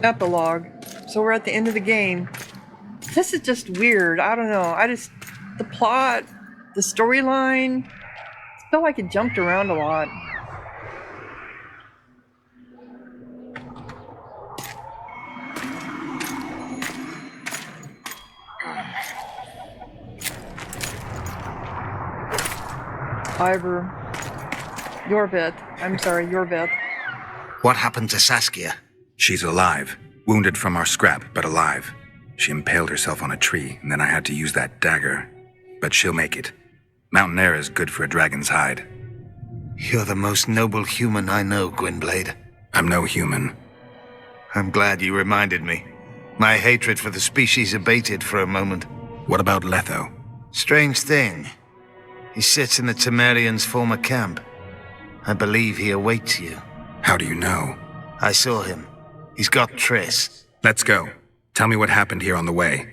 Epilogue. So we're at the end of the game. This is just weird. I don't know. The plot, the storyline, I feel like it jumped around a lot. Ivor, your vet. I'm sorry, your vet. What happened to Saskia? She's alive. Wounded from our scrap, but alive. She impaled herself on a tree, and then I had to use that dagger. But she'll make it. Mountain air is good for a dragon's hide. You're the most noble human I know, Gwynblade. I'm no human. I'm glad you reminded me. My hatred for the species abated for a moment. What about Letho? Strange thing. He sits in the Temerians' former camp. I believe he awaits you. How do you know? I saw him. He's got Triss. Let's go. Tell me what happened here on the way.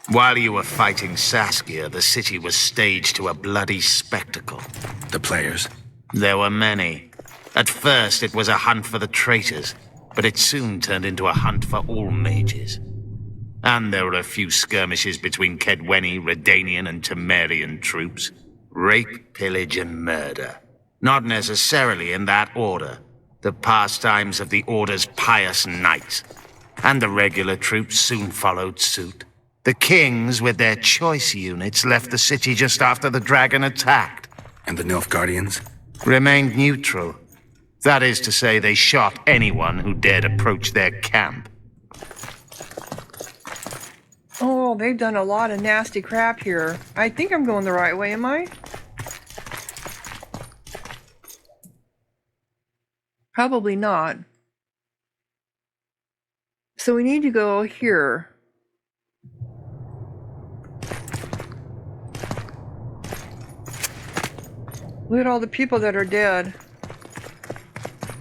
While you were fighting Saskia, the city was staged to a bloody spectacle. The players? There were many. At first, it was a hunt for the traitors, but it soon turned into a hunt for all mages. And there were a few skirmishes between Kedweni, Redanian, and Temerian troops. Rape, pillage, and murder. Not necessarily in that order. The pastimes of the Order's pious knights. And the regular troops soon followed suit. The kings, with their choice units, left the city just after the dragon attacked. And the Nilfgaardians? Remained neutral. That is to say, they shot anyone who dared approach their camp. Oh, they've done a lot of nasty crap here. I think I'm going the right way, am I? Probably not. So we need to go here. Look at all the people that are dead.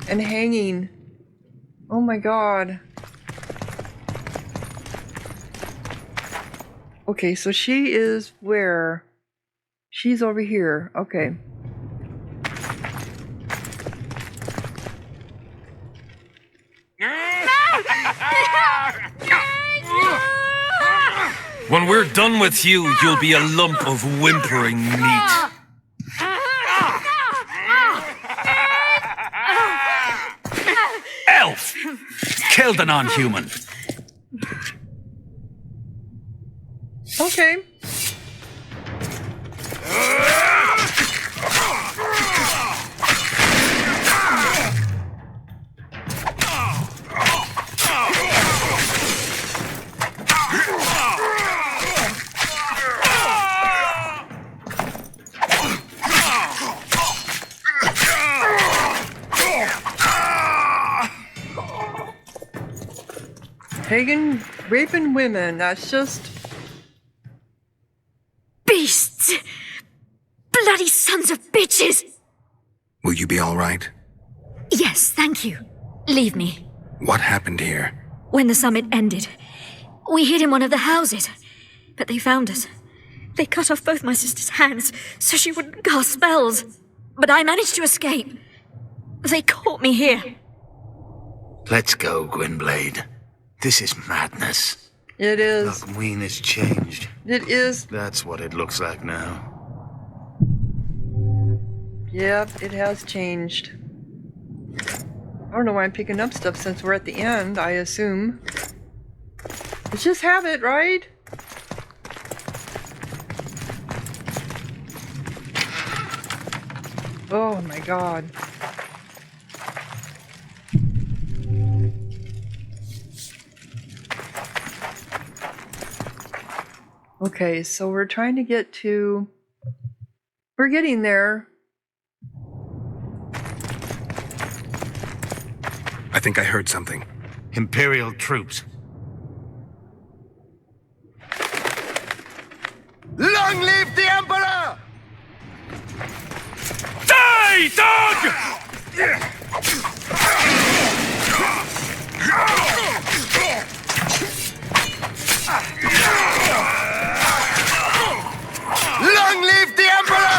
And hanging. Oh my god. Okay, so she is where? She's over here. Okay. When we're done with you, you'll be a lump of whimpering meat. Elf! Killed a non-human. Okay. Pagan raping women, that's just... Beasts! Bloody sons of bitches! Will you be all right? Yes, thank you. Leave me. What happened here? When the summit ended, we hid in one of the houses, but they found us. They cut off both my sister's hands so she wouldn't cast spells, but I managed to escape. They caught me here. Let's go, Gwynblade. This is madness. It is. Lochween has changed. It is. That's what it looks like now. Yep, it has changed. I don't know why I'm picking up stuff since we're at the end, I assume. Let's just have it, right? Oh my god. Okay, so we're trying to get to... We're getting there. I think I heard something. Imperial troops. Long live the Emperor! Die, dog! Long live the Emperor!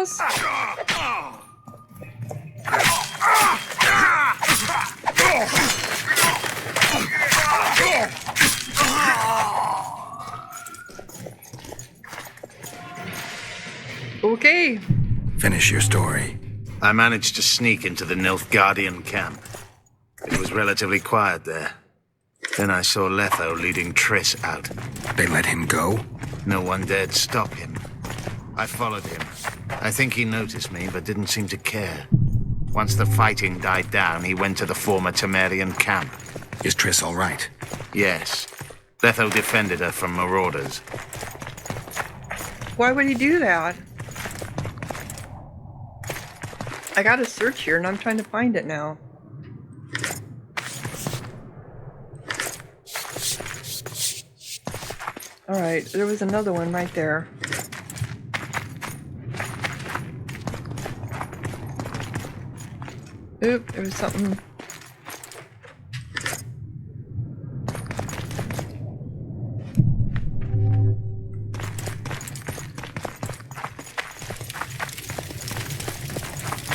house? Okay. Finish your story. I managed to sneak into the Nilfgaardian camp. It was relatively quiet there. Then I saw Letho leading Triss out. They let him go? No one dared stop him. I followed him. I think he noticed me, but didn't seem to care. Once the fighting died down, he went to the former Temerian camp. Is Triss all right? Yes. Letho defended her from marauders. Why would he do that? I got a search here and I'm trying to find it now. Alright, there was another one right there. Oop, there was something.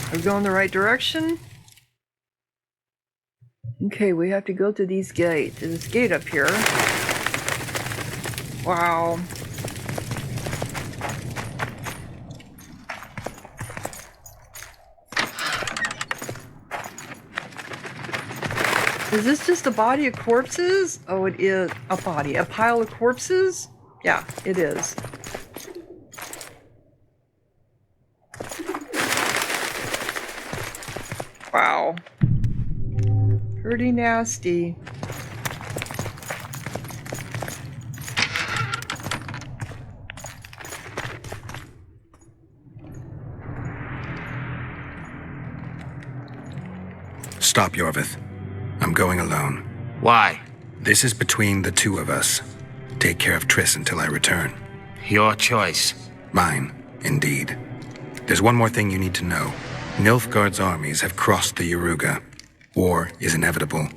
Are we going the right direction? Okay, we have to go to these gates. There's this gate up here. Wow. Is this just a body of corpses? Oh, it is a body. A pile of corpses? Yeah, it is. Wow. Pretty nasty. Stop, Yorvith. I'm going alone. Why? This is between the two of us. Take care of Triss until I return. Your choice. Mine, indeed. There's one more thing you need to know. Nilfgaard's armies have crossed the Yaruga. War is inevitable.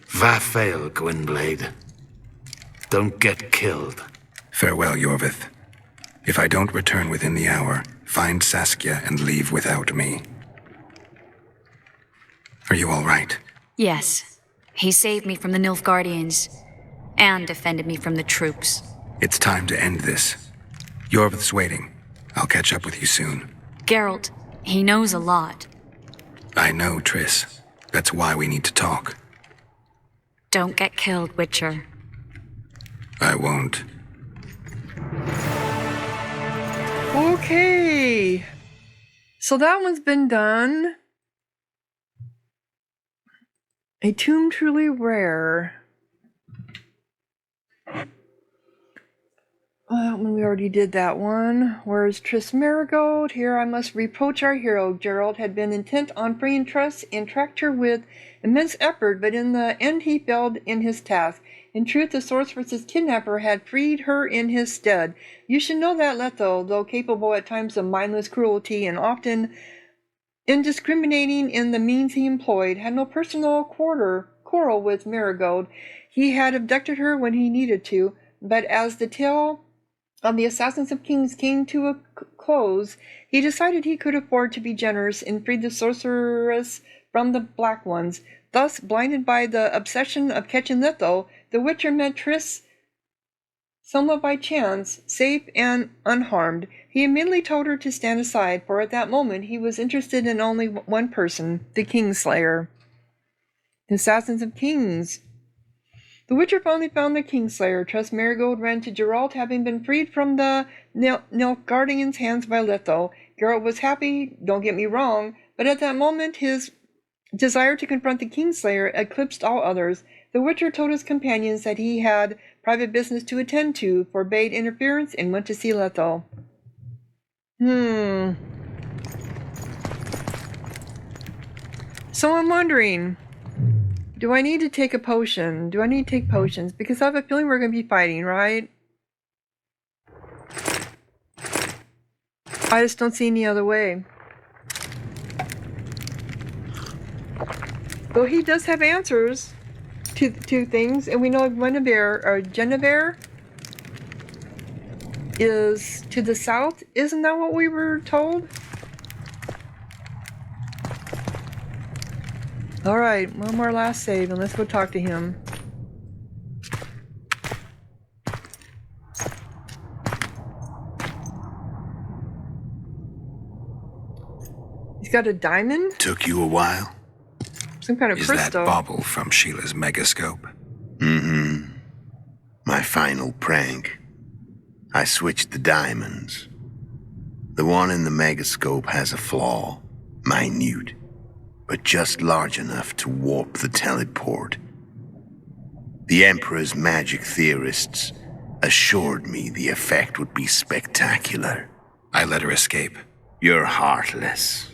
Vafail, Gwynblade. Don't get killed. Farewell, Yorvith. If I don't return within the hour, find Saskia and leave without me. Are you all right? Yes. He saved me from the Nilfgaardians and defended me from the troops. It's time to end this. Yorvith's waiting. I'll catch up with you soon. Geralt, he knows a lot. I know, Triss. That's why we need to talk. Don't get killed, Witcher. I won't. Okay. So that one's been done. A tomb truly rare. We already did that one. Where's Triss Marigold? Here I must reproach our hero. Geralt had been intent on freeing Triss and tracked her with immense effort, but in the end he failed in his task. In truth, the sorceress's kidnapper had freed her in his stead. You should know that Letho, though capable at times of mindless cruelty and often indiscriminating in the means he employed, had no personal quarrel with Marigold. He had abducted her when he needed to, but as the tale of the Assassins of Kings came to a close, he decided he could afford to be generous and freed the sorceress from the Black Ones. Thus, blinded by the obsession of catching Letho, the Witcher met Triss somewhat by chance, safe and unharmed. He immediately told her to stand aside, for at that moment he was interested in only one person, the Kingslayer. The Assassins of Kings. The Witcher finally found the Kingslayer. Triss Marigold ran to Geralt, having been freed from the Nilfgaardians' hands by Letho. Geralt was happy, don't get me wrong, but at that moment his desire to confront the Kingslayer eclipsed all others. The Witcher told his companions that he had private business to attend to, forbade interference, and went to see Letho. So I'm wondering, do I need to take a potion? Do I need to take potions? Because I have a feeling we're going to be fighting, right? I just don't see any other way. Though he does have answers to things, and we know Genevieve is to the south. Isn't that what we were told? Alright, one more last save and let's go talk to him. He's got a diamond? Took you a while? Some kind of Is crystal. that bauble from Sheila's megascope? Mm-hmm. My final prank. I switched the diamonds. The one in the megascope has a flaw. Minute. But just large enough to warp the teleport. The Emperor's magic theorists assured me the effect would be spectacular. I let her escape. You're heartless.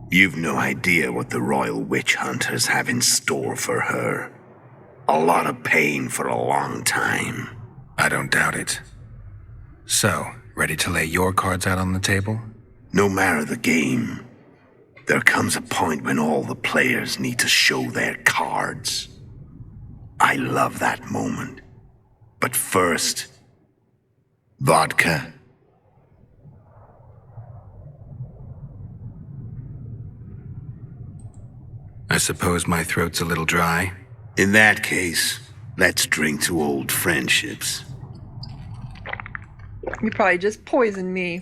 You've no idea what the royal witch hunters have in store for her. A lot of pain for a long time. I don't doubt it. So, ready to lay your cards out on the table? No matter the game, there comes a point when all the players need to show their cards. I love that moment. But first, vodka. I suppose my throat's a little dry. In that case, let's drink to old friendships. You probably just poisoned me.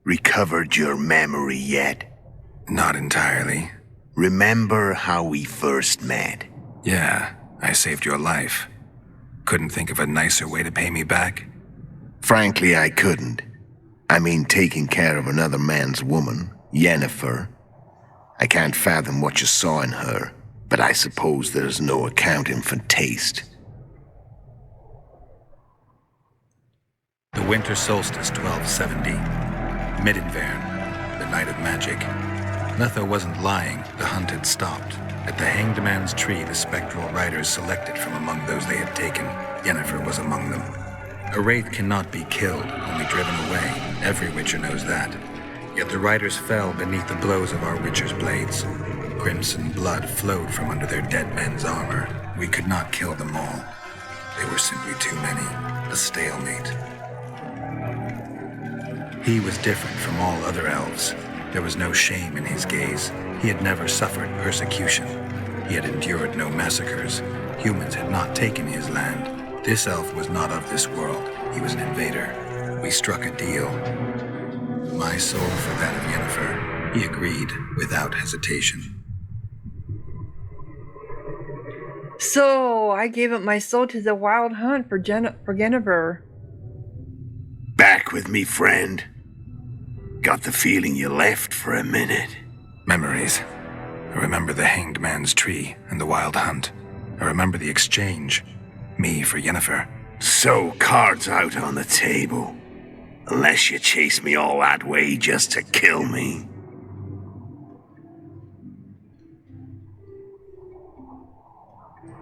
Recovered your memory yet? Not entirely. Remember how we first met? Yeah, I saved your life. Couldn't think of a nicer way to pay me back? Frankly, I couldn't. I mean, taking care of another man's woman, Yennefer. I can't fathom what you saw in her, but I suppose there's no accounting for taste. The winter solstice 1270. Midinvern, the night of magic. Letho wasn't lying, the hunt had stopped. At the Hanged Man's tree, the spectral riders selected from among those they had taken. Yennefer was among them. A wraith cannot be killed, only driven away. Every witcher knows that. Yet the riders fell beneath the blows of our witcher's blades. Crimson blood flowed from under their dead men's armor. We could not kill them all. They were simply too many. A stalemate. He was different from all other elves. There was no shame in his gaze. He had never suffered persecution. He had endured no massacres. Humans had not taken his land. This elf was not of this world. He was an invader. We struck a deal. My soul for that of Yennefer. He agreed without hesitation. So, I gave up my soul to the wild hunt for Yennefer. Back with me, friend. Got the feeling you left for a minute. Memories. I remember the Hanged Man's tree and the wild hunt. I remember the exchange. Me for Yennefer. So, cards out on the table. Unless you chase me all that way just to kill me.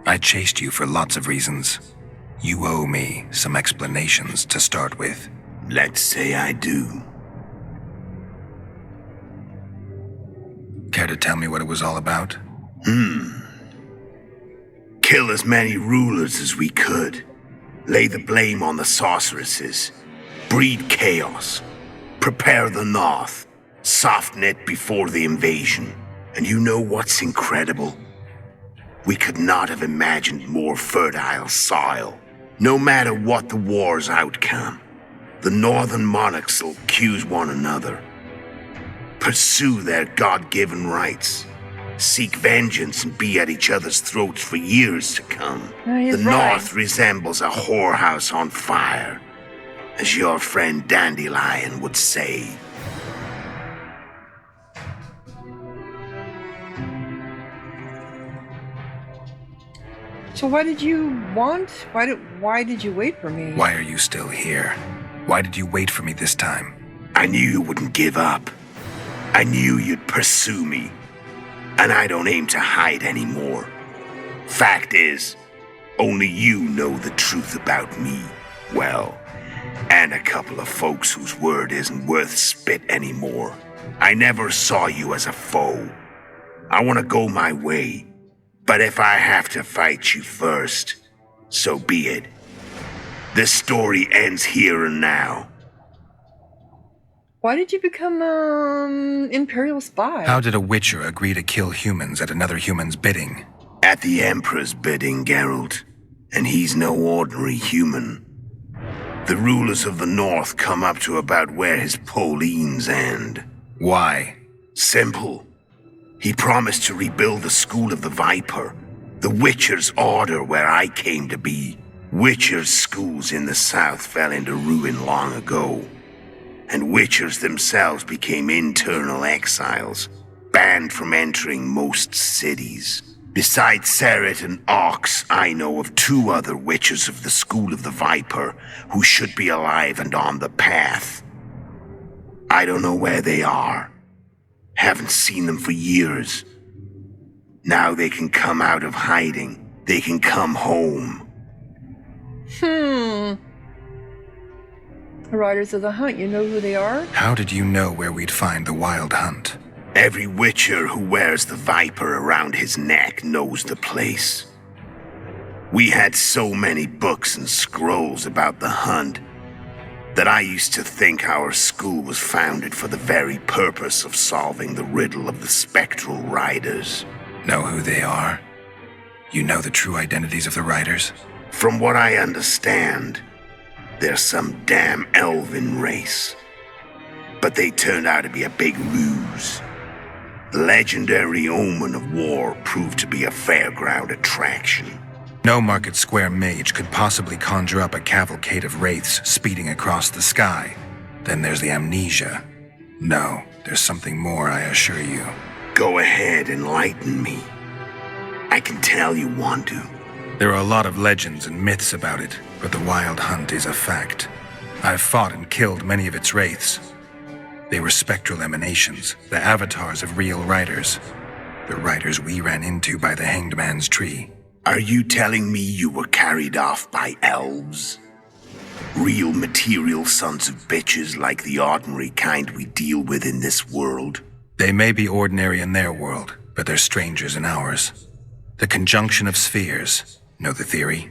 I chased you for lots of reasons. You owe me some explanations to start with. Let's say I do. Care to tell me what it was all about? Kill as many rulers as we could. Lay the blame on the sorceresses. Breed chaos. Prepare the north. Soften it before the invasion. And you know what's incredible? We could not have imagined more fertile soil. No matter what the war's outcome, the northern monarchs will accuse one another. Pursue their God-given rights. Seek vengeance and be at each other's throats for years to come. He's The right. north resembles a whorehouse on fire, as your friend Dandelion would say. So why did you want? Why did you wait for me? Why are you still here? Why did you wait for me this time? I knew you wouldn't give up. I knew you'd pursue me. And I don't aim to hide anymore. Fact is, only you know the truth about me. Well, and a couple of folks whose word isn't worth spit anymore. I never saw you as a foe. I want to go my way, but if I have to fight you first, so be it. This story ends here and now. Why did you become, Imperial spy? How did a Witcher agree to kill humans at another human's bidding? At the Emperor's bidding, Geralt, and he's no ordinary human. The rulers of the North come up to about where his Pauline's end. Why? Simple. He promised to rebuild the School of the Viper, the Witcher's order where I came to be. Witcher's schools in the South fell into ruin long ago, and Witchers themselves became internal exiles, banned from entering most cities. Besides Seret and Ox, I know of 2 other Witchers of the School of the Viper who should be alive and on the path. I don't know where they are. Haven't seen them for years. Now they can come out of hiding. They can come home. The Riders of the Hunt, you know who they are? How did you know where we'd find the Wild Hunt? Every Witcher who wears the Viper around his neck knows the place. We had so many books and scrolls about the hunt that I used to think our school was founded for the very purpose of solving the riddle of the spectral riders. Know who they are? You know the true identities of the riders? From what I understand, they're some damn elven race. But they turned out to be a big ruse. The legendary omen of war proved to be a fairground attraction. No Market Square mage could possibly conjure up a cavalcade of wraiths speeding across the sky. Then there's the amnesia. No, there's something more, I assure you. Go ahead, enlighten me. I can tell you want to. There are a lot of legends and myths about it, but the Wild Hunt is a fact. I've fought and killed many of its wraiths. They were spectral emanations, the avatars of real riders. The riders we ran into by the Hanged Man's Tree. Are you telling me you were carried off by elves? Real material sons of bitches like the ordinary kind we deal with in this world? They may be ordinary in their world, but they're strangers in ours. The conjunction of spheres. Know the theory?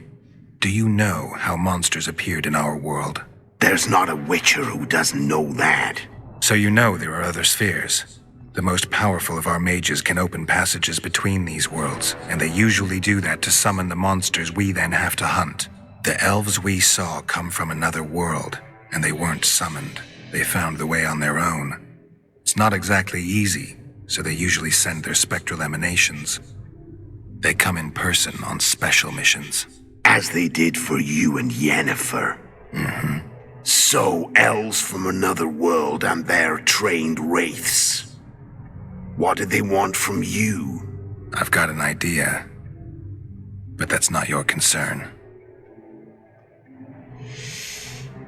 Do you know how monsters appeared in our world? There's not a Witcher who doesn't know that. So you know there are other spheres. The most powerful of our mages can open passages between these worlds, and they usually do that to summon the monsters we then have to hunt. The elves we saw come from another world, and they weren't summoned. They found the way on their own. It's not exactly easy, so they usually send their spectral emanations. They come in person on special missions. As they did for you and Yennefer. Mm-hmm. So, elves from another world and their trained wraiths. What did they want from you? I've got an idea, but that's not your concern.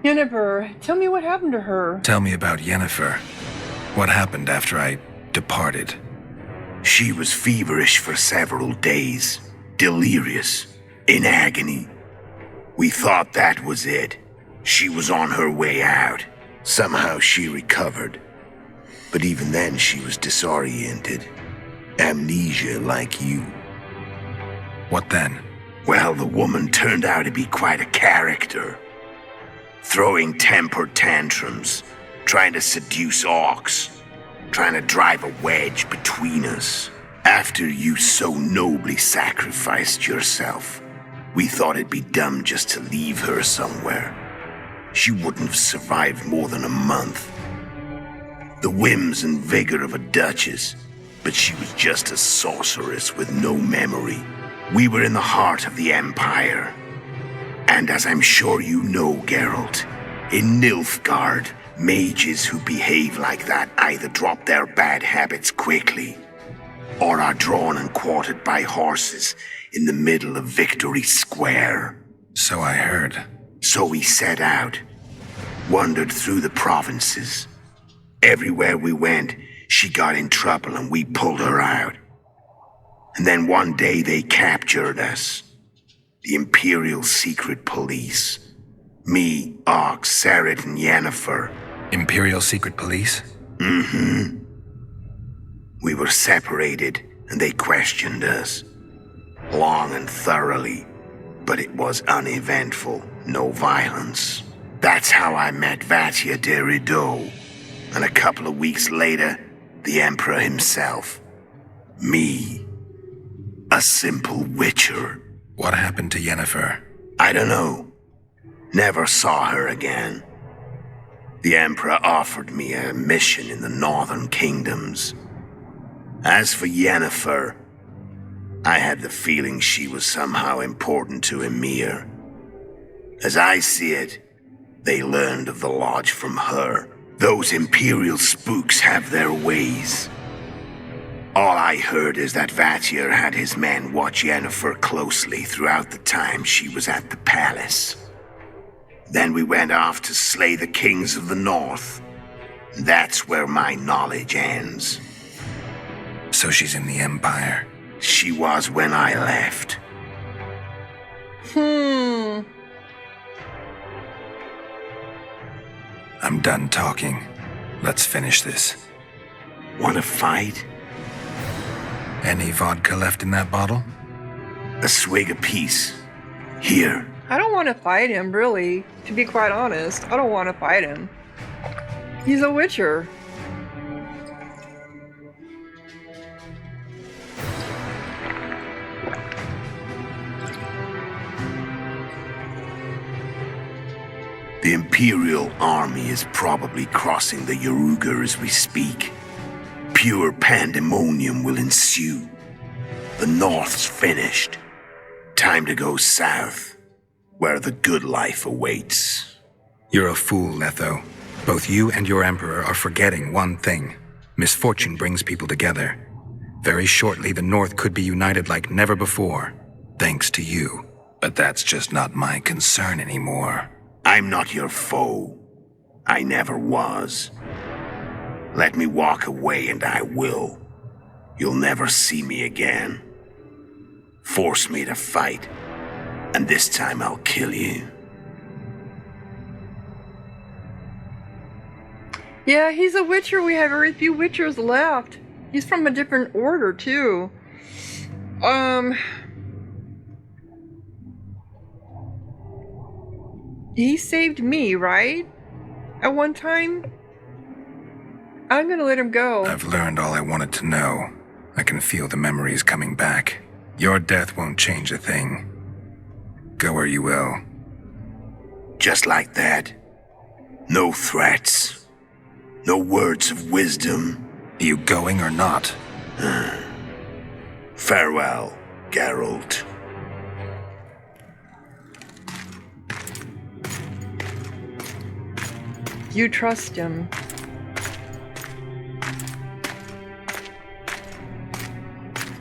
Yennefer, tell me what happened to her. Tell me about Yennefer. What happened after I departed? She was feverish for several days, delirious, in agony. We thought that was it. She was on her way out. Somehow she recovered. But even then she was disoriented. Amnesia like you. What then? Well, the woman turned out to be quite a character. Throwing temper tantrums, trying to seduce Orcs, trying to drive a wedge between us. After you so nobly sacrificed yourself, we thought it'd be dumb just to leave her somewhere. She wouldn't have survived more than a month. The whims and vigor of a duchess, but she was just a sorceress with no memory. We were in the heart of the Empire. And as I'm sure you know, Geralt, in Nilfgaard, mages who behave like that either drop their bad habits quickly, or are drawn and quartered by horses in the middle of Victory Square. So I heard. So we set out, wandered through the provinces. Everywhere we went, she got in trouble and we pulled her out. And then one day they captured us. The Imperial Secret Police. Me, Ox, Seret, and Yennefer. Imperial Secret Police? We were separated, and they questioned us. Long and thoroughly, but it was uneventful, no violence. That's how I met Vatia de Rideau, and a couple of weeks later, the Emperor himself. Me. A simple witcher. What happened to Yennefer? I don't know. Never saw her again. The Emperor offered me a mission in the northern kingdoms. As for Yennefer, I had the feeling she was somehow important to Ymir. As I see it, they learned of the Lodge from her. Those Imperial spooks have their ways. All I heard is that Vatir had his men watch Yennefer closely throughout the time she was at the palace. Then we went off to slay the kings of the north. That's where my knowledge ends. So she's in the Empire. She was when I left. I'm done talking. Let's finish this. Want to fight? Any vodka left in that bottle? A swig apiece. Here. I don't want to fight him, really. To be quite honest, I don't want to fight him. He's a witcher. The Imperial army is probably crossing the Yaruga as we speak. Pure pandemonium will ensue. The North's finished. Time to go south, where the good life awaits. You're a fool, Letho. Both you and your Emperor are forgetting one thing. Misfortune brings people together. Very shortly, the North could be united like never before, thanks to you. But that's just not my concern anymore. I'm not your foe. I never was. Let me walk away and I will. You'll never see me again. Force me to fight, and this time I'll kill you. Yeah, he's a witcher. We have very few witchers left. He's from a different order, too. He saved me, right? At one time? I'm gonna let him go. I've learned all I wanted to know. I can feel the memories coming back. Your death won't change a thing. Go where you will. Just like that. No threats. No words of wisdom. You going or not? Farewell, Geralt. You trust him.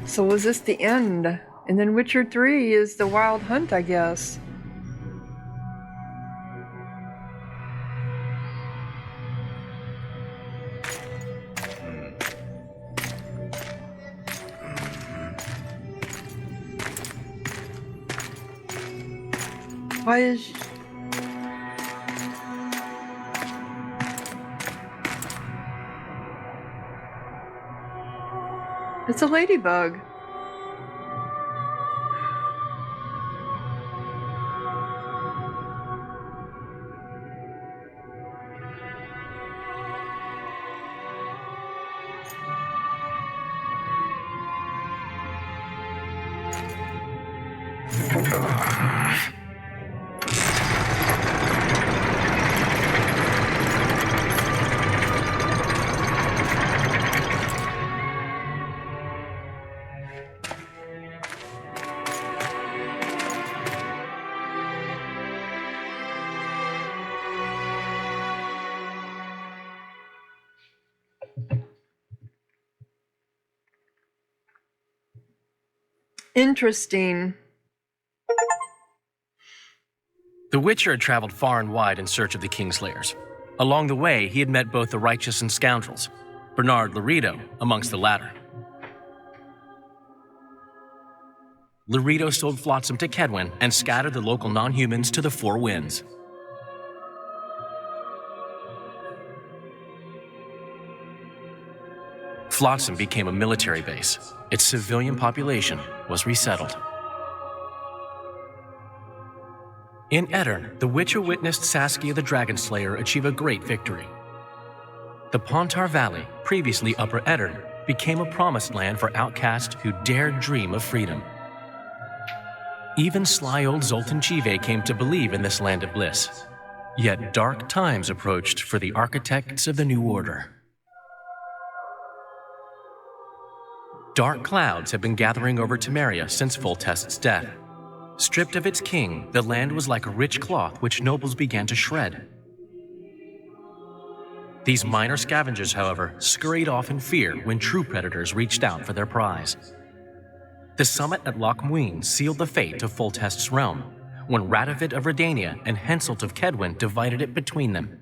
So was this the end? And then Witcher 3 is the Wild Hunt, I guess. Why is... It's a ladybug. Interesting. The Witcher had traveled far and wide in search of the Kingslayers. Along the way, he had met both the righteous and scoundrels, Bernard Laredo amongst the latter. Laredo sold Flotsam to Kedwin and scattered the local non-humans to the four winds. Flotsam became a military base. Its civilian population was resettled. In Edirn, the Witcher witnessed Saskia the Dragonslayer achieve a great victory. The Pontar Valley, previously Upper Edirn, became a promised land for outcasts who dared dream of freedom. Even sly old Zoltan Chive came to believe in this land of bliss. Yet dark times approached for the architects of the New Order. Dark clouds have been gathering over Temeria since Foltest's death. Stripped of its king, the land was like a rich cloth which nobles began to shred. These minor scavengers, however, scurried off in fear when true predators reached out for their prize. The summit at Loch Muin sealed the fate of Foltest's realm, when Radovid of Redania and Henselt of Kedwin divided it between them.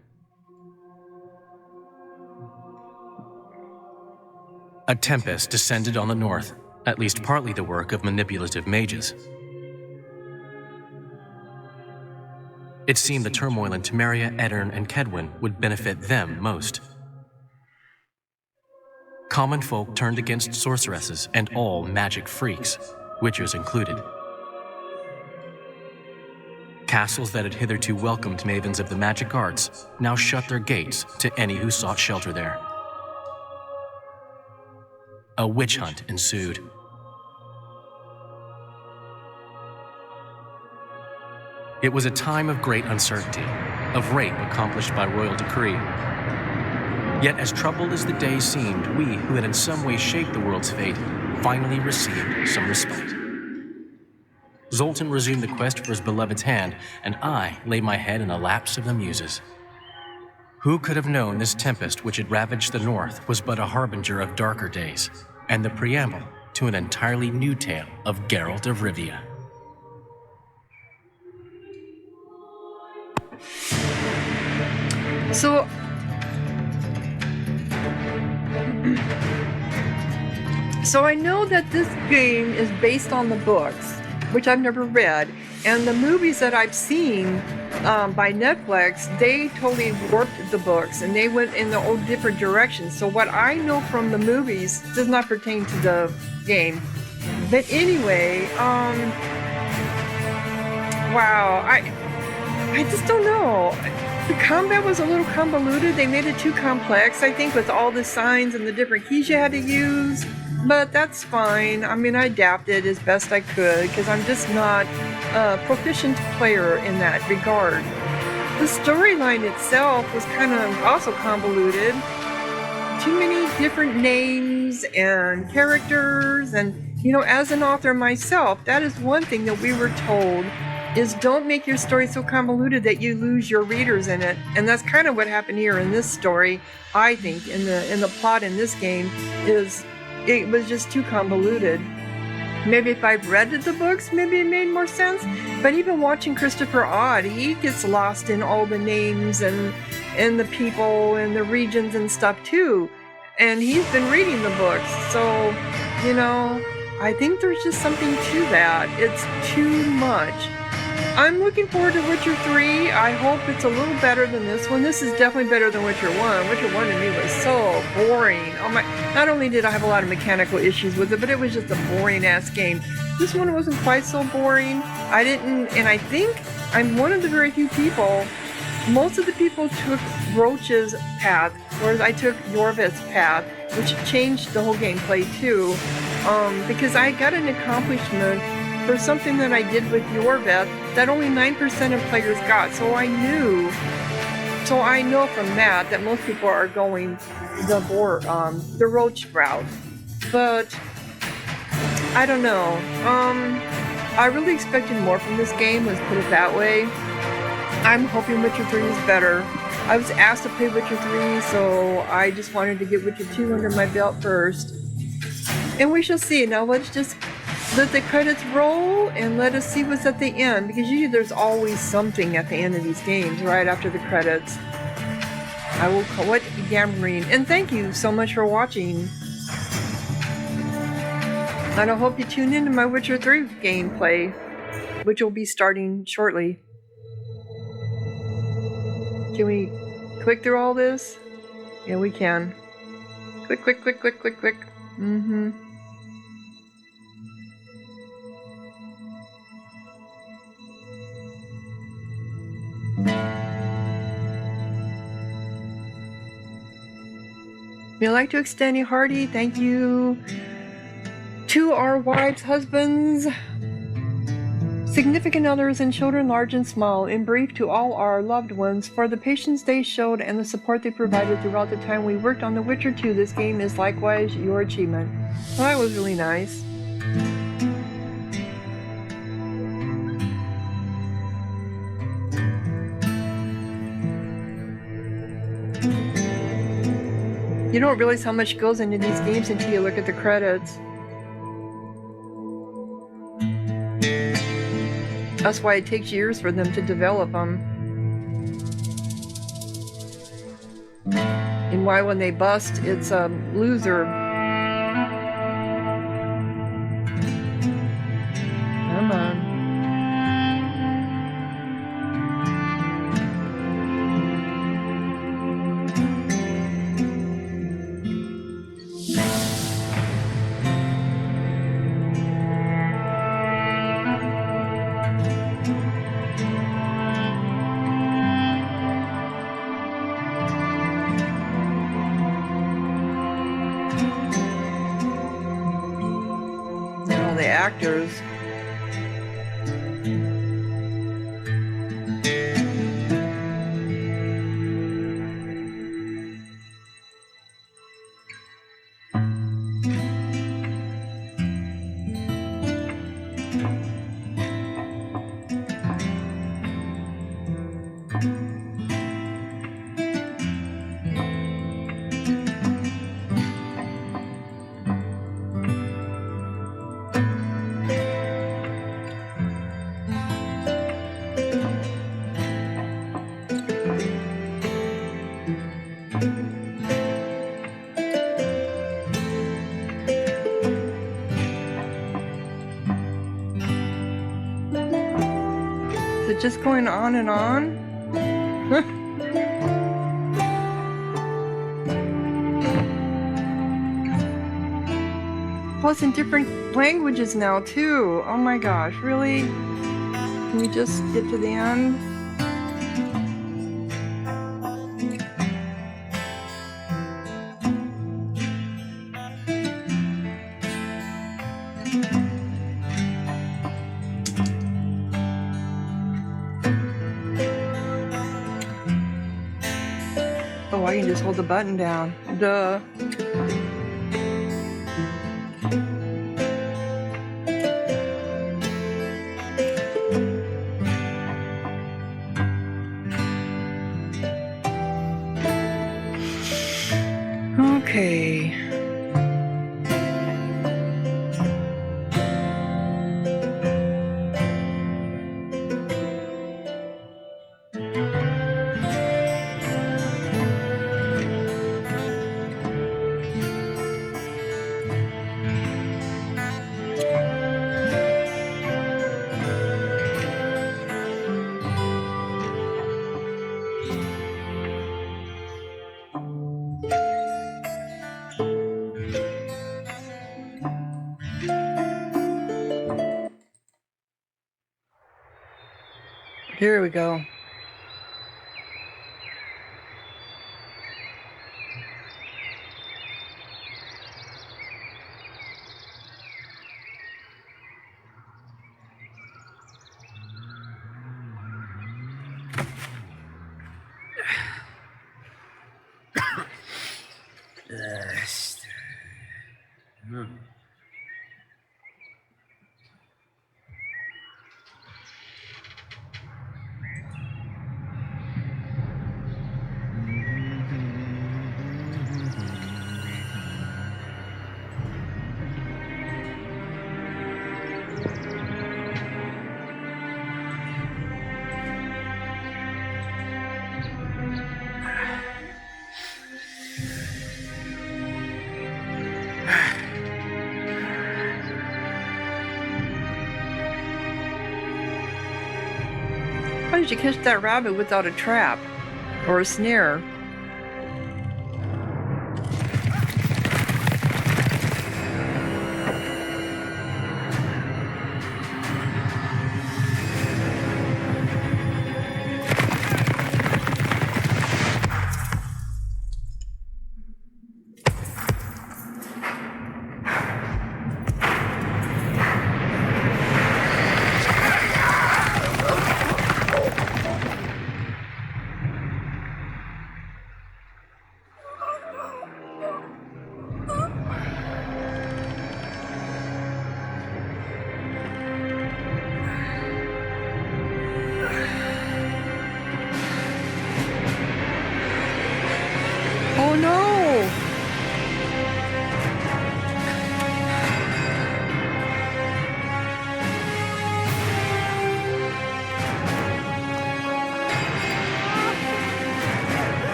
A tempest descended on the north, at least partly the work of manipulative mages. It seemed the turmoil in Temeria, Edirn, and Kedwin would benefit them most. Common folk turned against sorceresses and all magic freaks, witchers included. Castles that had hitherto welcomed mavens of the magic arts now shut their gates to any who sought shelter there. A witch hunt ensued. It was a time of great uncertainty, of rape accomplished by royal decree. Yet as troubled as the day seemed, we who had in some way shaped the world's fate finally received some respite. Zoltan resumed the quest for his beloved's hand, and I laid my head in the laps of the muses. Who could have known this tempest which had ravaged the north was but a harbinger of darker days, and the preamble to an entirely new tale of Geralt of Rivia. So I know that this game is based on the books, which I've never read, and the movies that I've seen by Netflix, they totally warped the books and they went in the old different directions. So what I know from the movies does not pertain to the game. But anyway, wow, I just don't know. The combat was a little convoluted. They made it too complex, I think, with all the signs and the different keys you had to use. But that's fine. I mean, I adapted as best I could because I'm just not a proficient player in that regard. The storyline itself was kind of also convoluted. Too many different names and characters, and you know, as an author myself, that is one thing that we were told is don't make your story so convoluted that you lose your readers in it. And that's kind of what happened here in this story, I think, in the plot in this game, is it was just too convoluted. Maybe if I've read the books, maybe it made more sense. But even watching Christopher Odd, he gets lost in all the names and the people and the regions and stuff too. And he's been reading the books. So, you know, I think there's just something to that. It's too much. I'm looking forward to Witcher 3. I hope it's a little better than this one. This is definitely better than Witcher 1. Witcher 1 to me was so boring. Oh my! Not only did I have a lot of mechanical issues with it, but it was just a boring-ass game. This one wasn't quite so boring. And I think I'm one of the very few people. Most of the people took Roach's path, whereas I took Yorvith's path, which changed the whole gameplay too. Because I got an accomplishment for something that I did with Yorvith that only 9% of players got. So I know from that most people are going the Roach route. But I don't know. I really expected more from this game, let's put it that way. I'm hoping Witcher 3 is better. I was asked to play Witcher 3, so I just wanted to get Witcher 2 under my belt first. And we shall see. Now let's just let the credits roll and let us see what's at the end, because usually there's always something at the end of these games right after the credits. I will call it Gammering, and thank you so much for watching. And I hope you tune into my Witcher 3 gameplay, which will be starting shortly. Can we click through all this? Yeah, we can. Quick, quick, quick, quick, quick, quick. Mm-hmm. We'd like to extend a hearty thank you to our wives, husbands, significant others, and children large and small, in brief to all our loved ones, for the patience they showed and the support they provided throughout the time we worked on The Witcher 2. This game is likewise your achievement. Well, that was really nice. You don't realize how much goes into these games until you look at the credits. That's why it takes years for them to develop them. And why when they bust, it's a loser. Come on. Actors. Just going on and on. Plus in different languages now too. Oh my gosh, really? Can we just get to the end? I can just hold the button down. Duh. Okay. Here we go. How did you catch that rabbit without a trap or a snare?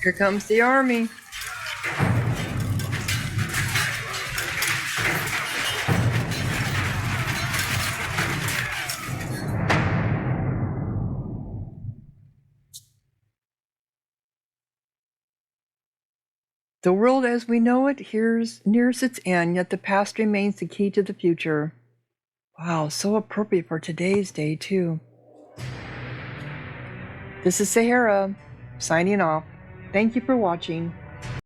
Here comes the army. The world as we know it nears its end, yet the past remains the key to the future. Wow, so appropriate for today's day, too. This is Sahara, signing off. Thank you for watching.